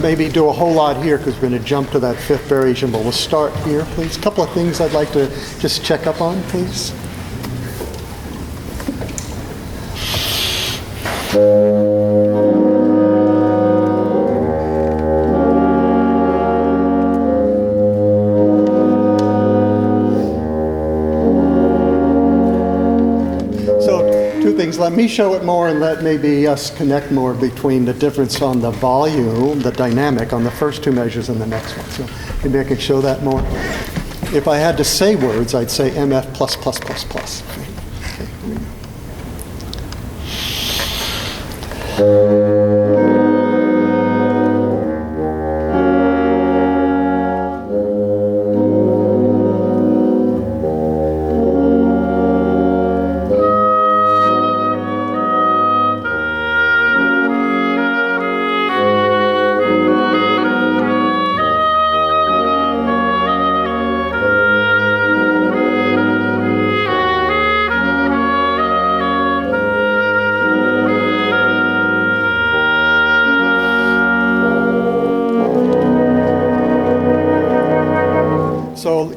maybe do a whole lot here because we're going to jump to that fifth variation, but we'll start here, please. A couple of things I'd like to just check up on, please. Let me show it more and let maybe us connect more between the difference on the volume, the dynamic on the first two measures and the next one. So maybe I can show that more. If I had to say words, I'd say MF plus plus plus plus.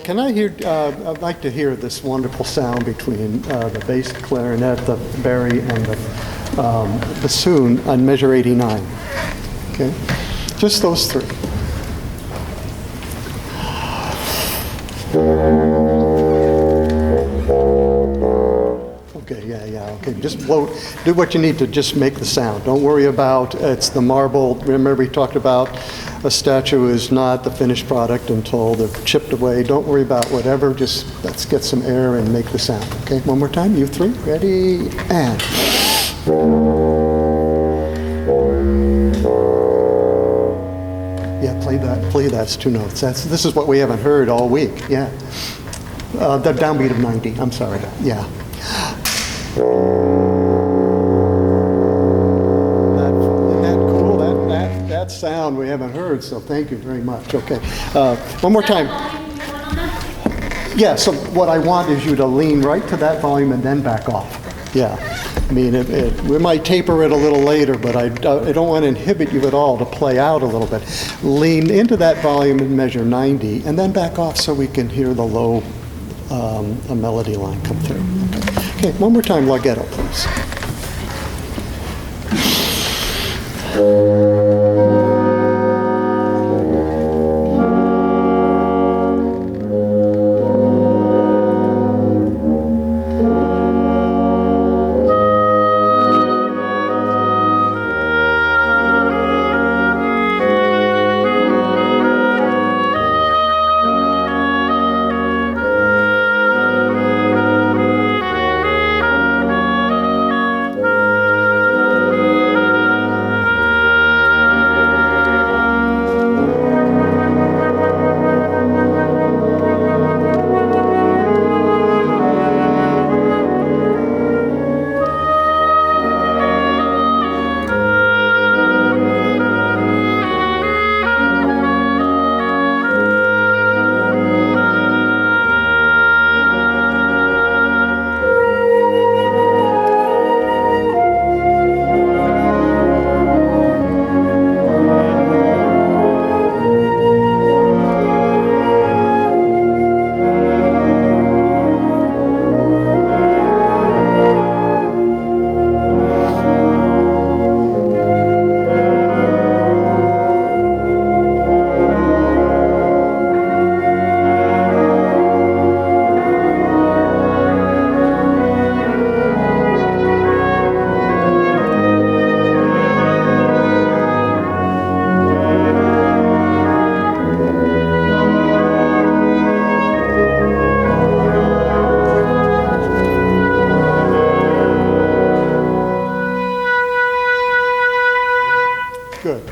Can I hear, I'd like to hear this wonderful sound between the bass clarinet, the bari, and the bassoon on measure 89. Okay? Just those three. Okay, yeah, okay. Just blow, do what you need to just make the sound. Don't worry about, it's the marble. Remember we talked about a statue is not the finished product until they're chipped away. Don't worry about whatever, just let's get some air and make the sound. Okay, one more time, you three, ready, and. Yeah, play that's two notes. This is what we haven't heard all week, yeah. The downbeat of 90, I'm sorry, yeah. Isn't that cool? That sound we haven't heard, so thank you very much. Okay, one more time. Yeah, so what I want is you to lean right to that volume and then back off. Yeah, I mean, we might taper it a little later, but I don't want to inhibit you at all to play out a little bit. Lean into that volume and measure 90, and then back off so we can hear the low a melody line come through. Okay, one more time, Larghetto, please.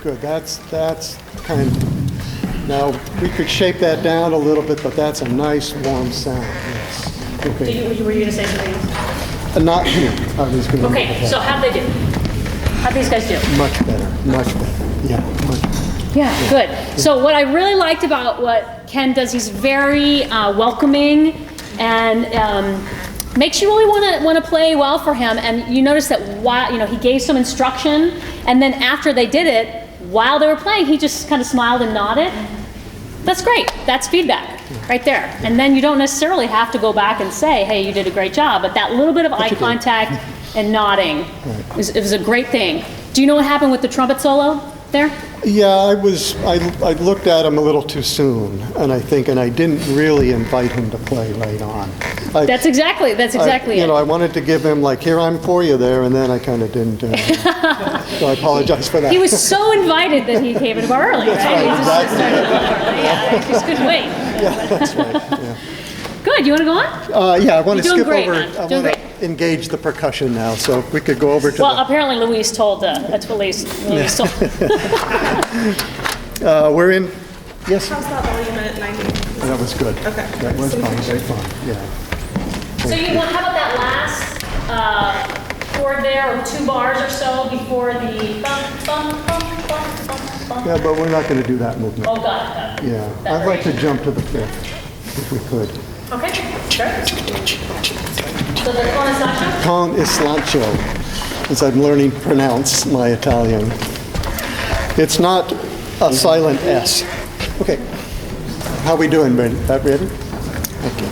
Good. That's kind of, now we could shape that down a little bit, but that's a nice warm sound. Yes. Okay. Were you going to say something? Not here. I was going to. Okay. So how'd they do? How'd these guys do? Much better. Yeah. Much better. Yeah. Good. So what I really liked about what Ken does, he's very welcoming and makes you really want to play well for him. And you notice that while he gave some instruction, and then after they did it, while they were playing, he just kind of smiled and nodded. That's great. That's feedback right there. And then you don't necessarily have to go back and say, hey, you did a great job. But that little bit of eye contact and nodding it was a great thing. Do you know what happened with the trumpet solo there? Yeah, I looked at him a little too soon, and I didn't really invite him to play right on. That's exactly it. I wanted to give him like, here, I'm for you there, and then I kind of didn't. So I apologize for that. He was so invited that he came in bar early, right? He just couldn't wait. Yeah, that's right. Yeah. Good, you want to go on? Yeah, I want to You're doing skip great, over. man. I Doing want to engage the percussion now, so if we could go over to Well, apparently Louise told, that's what Louise told. we're in, yes? How's that volume at 90? That was good. Okay. That was fun, very fun, yeah. So you want, how about that last chord there, or 2 bars or so before the bum, bum, bum, bum, bum, bum? Yeah, but we're not going to do that movement. Oh, got it. Yeah, I'd like to jump to the 5th, if we could. Okay, sure. So the con is not sure? Con Islancio, as I'm learning to pronounce my Italian. It's not a silent S. Okay, how we doing, ready? That ready? Okay.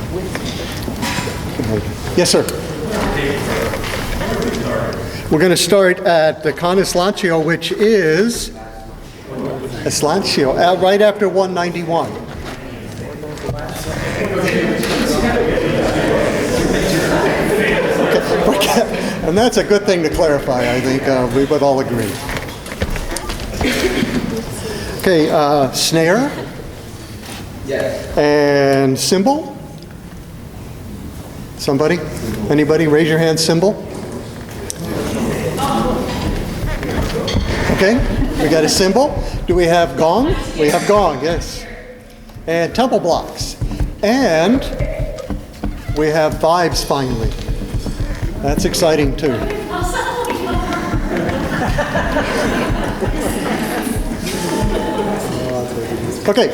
Yes, sir. We're going to start at the Con Islancio, which is Islancio, right after 191. And that's a good thing to clarify, I think. We would all agree. Okay, snare? Yes. And cymbal? Somebody? Anybody? Raise your hand, cymbal. Okay, we got a cymbal. Do we have gong? We have gong, yes. And temple blocks. And we have vibes finally. That's exciting too. Okay.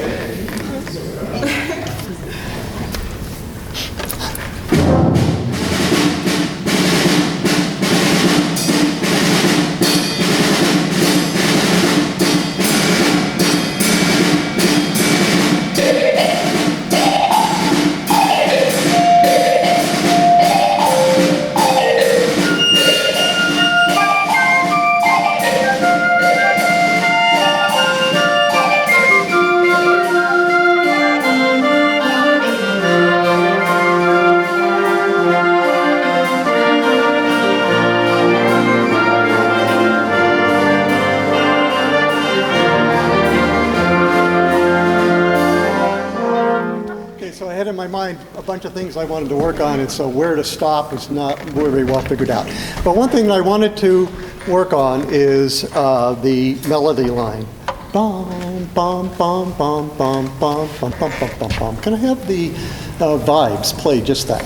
Bunch of things I wanted to work on, and so where to stop is not very well figured out. But one thing I wanted to work on is the melody line. Bum, bum, bum, bum, bum, bum, bum, bum, bum, bum, bum. Can I have the vibes play just that?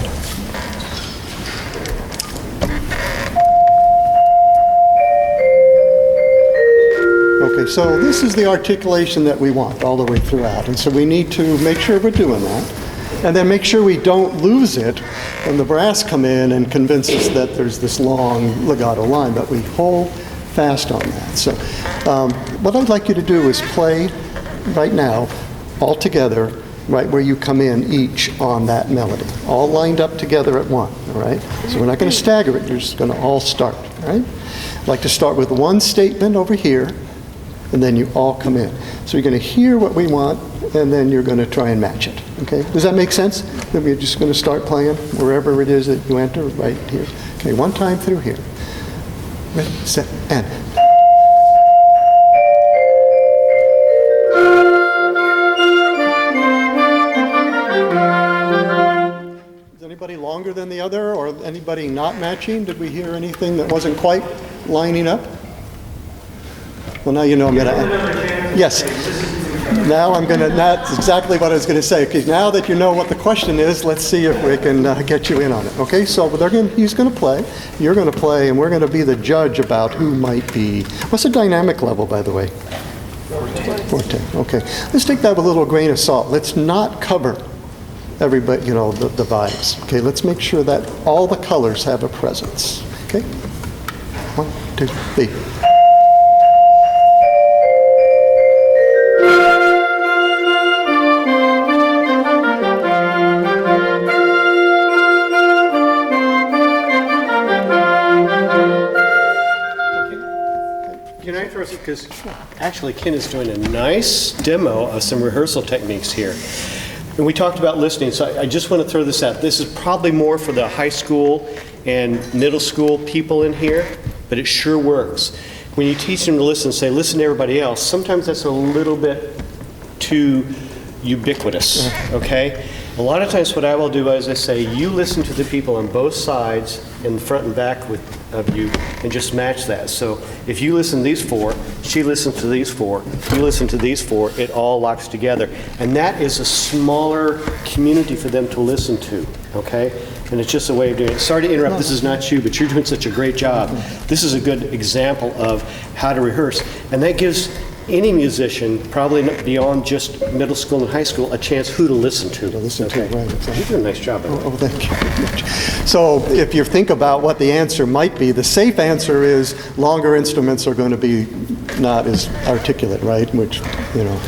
Okay, so this is the articulation that we want all the way throughout, and so we need to make sure we're doing that. And then make sure we don't lose it when the brass come in and convince us that there's this long legato line, but we hold fast on that. So what I'd like you to do is play right now all together, right where you come in each on that melody, all lined up together at one, all right? So we're not going to stagger it, you're just going to all start, all right? I'd like to start with one statement over here, and then you all come in. So you're going to hear what we want, and then you're going to try and match it. Okay? Does that make sense? Then we're just going to start playing wherever it is that you enter, right here. Okay, one time through here. Ready, set, and. Is anybody longer than the other, or anybody not matching? Did we hear anything that wasn't quite lining up? Well, now you know I'm going to. Yes. Now that's exactly what I was going to say, because now that you know what the question is, let's see if we can get you in on it. Okay, so he's going to play, you're going to play, and we're going to be the judge about who might be. What's the dynamic level, by the way? 410. Okay, let's take that with a little grain of salt. Let's not cover everybody, the vibes. Okay, let's make sure that all the colors have a presence. Okay, 1, 2, 3. Because actually Ken is doing a nice demo of some rehearsal techniques here. And we talked about listening, so I just want to throw this out. This is probably more for the high school and middle school people in here, but it sure works. When you teach them to listen, say, listen to everybody else, sometimes that's a little bit too ubiquitous, okay? A lot of times what I will do is I say, you listen to the people on both sides, in the front and back of you, and just match that. So if you listen to these four, she listens to these four, you listen to these four, it all locks together. And that is a smaller community for them to listen to, okay? And it's just a way of doing it. Sorry to interrupt, this is not you, but you're doing such a great job. This is a good example of how to rehearse. And that gives any musician, probably beyond just middle school and high school, a chance who to listen to. Right, exactly. You're doing a nice job. Oh, thank you very much. So if you think about what the answer might be, the safe answer is longer instruments are going to be not as articulate, right? Which, you know,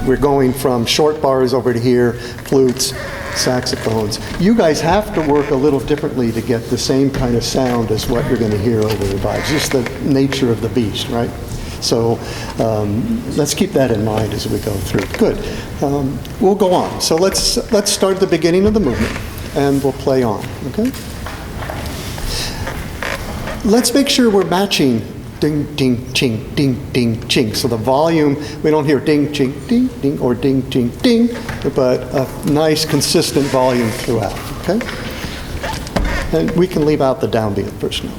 we're going from short bars over to here, flutes, saxophones. You guys have to work a little differently to get the same kind of sound as what you're going to hear over the vibes. Just the nature of the beast, right? So let's keep that in mind as we go through. Good. We'll go on. So let's start at the beginning of the movement, and we'll play on, okay? Let's make sure we're matching ding, ding, ching, ding, ding, ching. So the volume, we don't hear ding, ching, ding, ding, or ding, ching, ding, but a nice, consistent volume throughout, okay? And we can leave out the downbeat first note.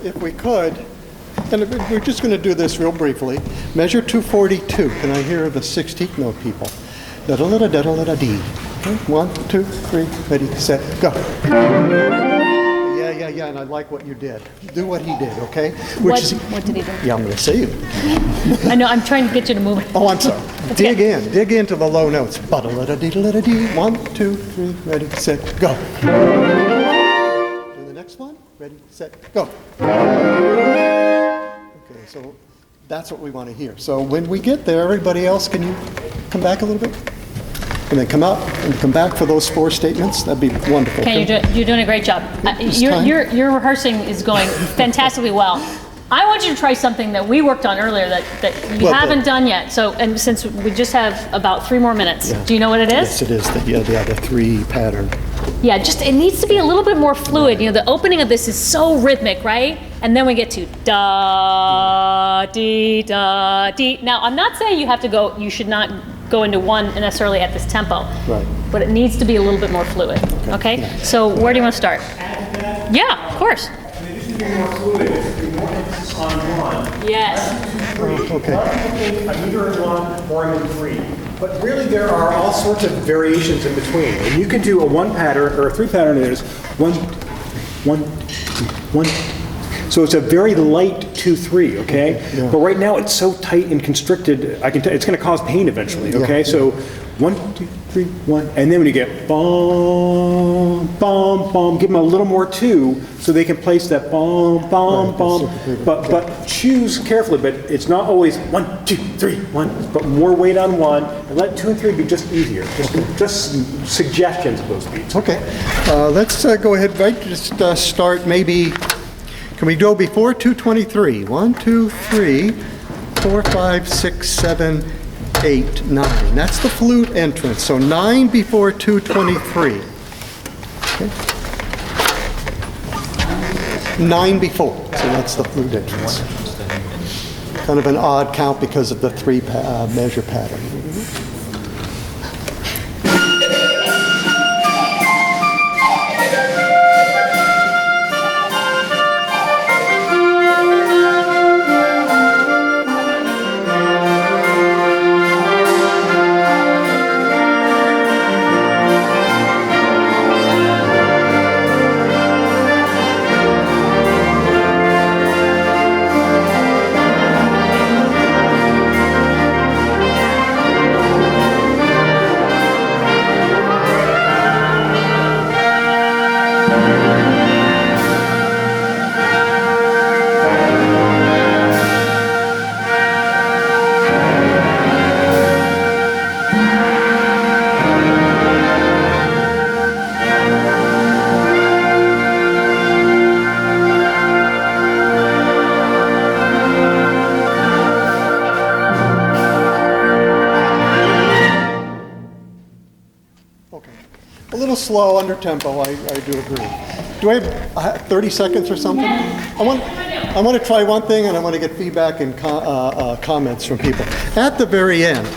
If we could, and we're just going to do this real briefly. Measure 242. Can I hear the 16th note, people? Da-da-da-da-da-da-dee. Okay, 1, 2, 3, ready, set, go. Yeah, and I like what you did. Do what he did, okay? What did he do? Yeah, I'm going to say it. I know, I'm trying to get you to move it. Oh, I'm sorry. Dig into the low notes. Ba-da-da-da-dee-da-da-dee. 1, 2, 3, ready, set, go. Do the next one. Ready, set, go. Okay, so that's what we want to hear. So when we get there, everybody else, can you come back a little bit? And then come up and come back for those 4 statements. That'd be wonderful. Okay, you're doing a great job. Your rehearsing is going fantastically well. I want you to try something that we worked on earlier that you haven't done yet. So, and since we just have about 3 more minutes, do you know what it is? Yes, it is. The 3 pattern. Yeah, just it needs to be a little bit more fluid. You know, the opening of this is so rhythmic, right? And then we get to da, dee, da, dee. Now, I'm not saying you have to go, you should not go into one necessarily at this tempo. Right. But it needs to be a little bit more fluid, okay? Yeah. So where do you want to start? Yeah, of course. This is more fluid, more emphasis on one. Yes. Okay. A meter in one, more in 3. But really there are all sorts of variations in between. And you can do a 1 pattern, or a 3 pattern that is 1, 1, 1. So it's a very light 2, 3, okay? Yeah. But right now it's so tight and constricted, I can tell it's going to cause pain eventually, okay? Yeah. So 1, 2, 3, 1, and then when you get bum, bum, bum, give them a little more 2 so they can place that bum, bum, bum. But choose carefully, but it's not always 1, 2, 3, 1, but more weight on 1, and let 2 and 3 be just easier, just suggestions of those beats. Okay, let's go ahead, right, just start maybe. Can we go before 223? 1, 2, 3, 4, 5, 6, 7, 8, 9. That's the flute entrance, so 9 before 223. Okay. 9 before, so that's the flute entrance. Kind of an odd count because of the 3 measure pattern. A little slow, under tempo, I do agree. Do I have 30 seconds or something? I want to try one thing, and I want to get feedback and comments from people. At the very end,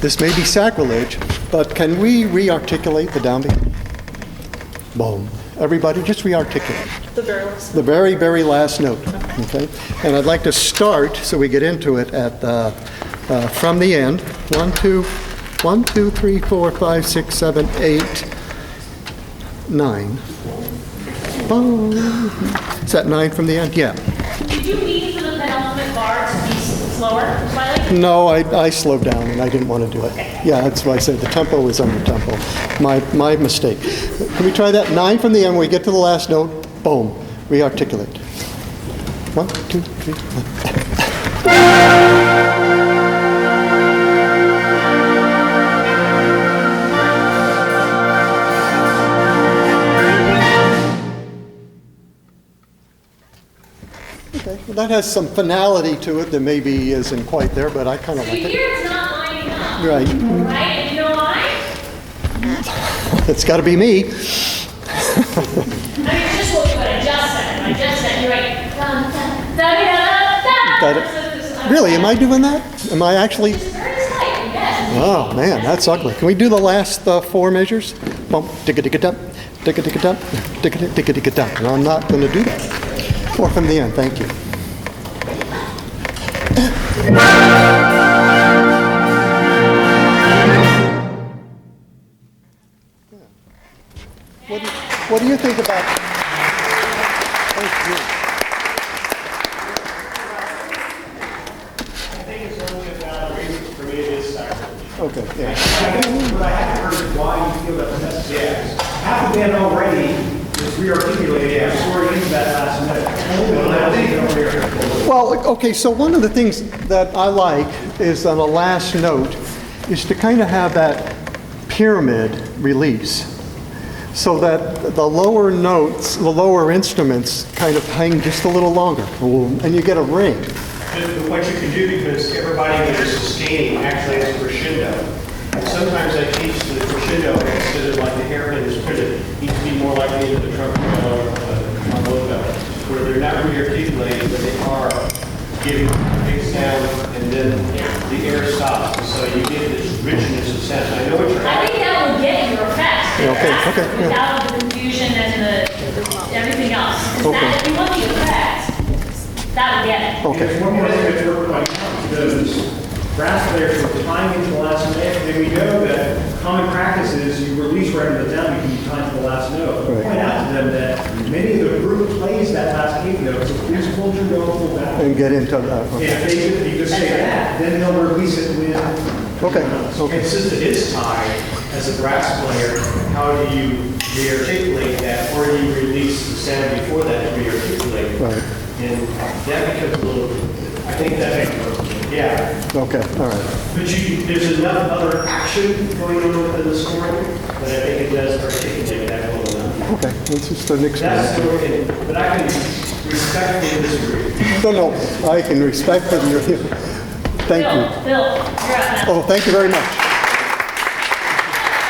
this may be sacrilege, but can we re-articulate the downbeat? Boom. Everybody, just re-articulate. The very last. The very, very last note, okay? And I'd like to start, so we get into it, at from the end. 1, 2, 3, 4, 5, 6, 7, 8, 9. Boom. Is that 9 from the end? Yeah. Did you mean for the penultimate bar to be slower, slightly? No, I slowed down and I didn't want to do it. Yeah, that's why I said the tempo is under tempo. My mistake. Can we try that? 9 from the end, when we get to the last note, boom, re-articulate. 1, 2, 3, 4. Okay, well, that has some finality to it that maybe isn't quite there, but I kind of like You it. hear it's not lining up. Right. Right? And you know why? It's got to be me. I mean, it's just what you would adjust it. I just said, you're right. Dun, dun, da, da, da, da. Really, am I doing that? Am I actually? It's very slight, yes. Oh, man, that's ugly. Can we do the last 4 measures? Bump, digga-digga-dump, digga-digga-dump, digga-digga-digga-dump. No, I'm not going to do that. 4 from the end, thank you. What do you think about? Thank you. I think it's only about a reason for me it is sacrilege. Okay, yeah. I think what I haven't heard is why you feel that's necessary. Half the band already is re-articulated, yeah, story into that last note. Well, I think over here. Well, okay, so one of the things that I like is on the last note is to kind of have that pyramid release so that the lower notes, the lower instruments kind of hang just a little longer, and you get a ring. But what you can do, because everybody that is sustaining actually has a crescendo. And sometimes I teach the crescendo instead of like the hairpin is printed, needs to be more like the end of the trumpet or logo, where they're not really articulating, but they are giving a big sound, and then the air stops, and so you get this richness of sound. I know what you're I think that will get your effect. Okay, yeah. Without the confusion and the everything else. 'Cause that, if you want the effect, that will get it. Okay. There's one more thing that's worth pointing out, because brass players were tying into the last note, and we know that common practice is you release right into the down, you can tie to the last note. Right. Point out to them that many of the group plays that last eighth note, so please hold your note full back. And get into that. And Okay. if they, if you just say that, then they'll release it with. Okay. And since it is tied, as a brass player, how do you re-articulate that, or do you release the sound before that to re-articulate it? Right. And that becomes a little, I think that, yeah. Okay, all right. But there's enough other action going on within the scoring that I think it does articulate that well enough. Okay, this is the next That's one. the way, but I can respectfully disagree. No, I can respect it. Thank Bill, you. Bill, you're up next. Oh, thank you very much.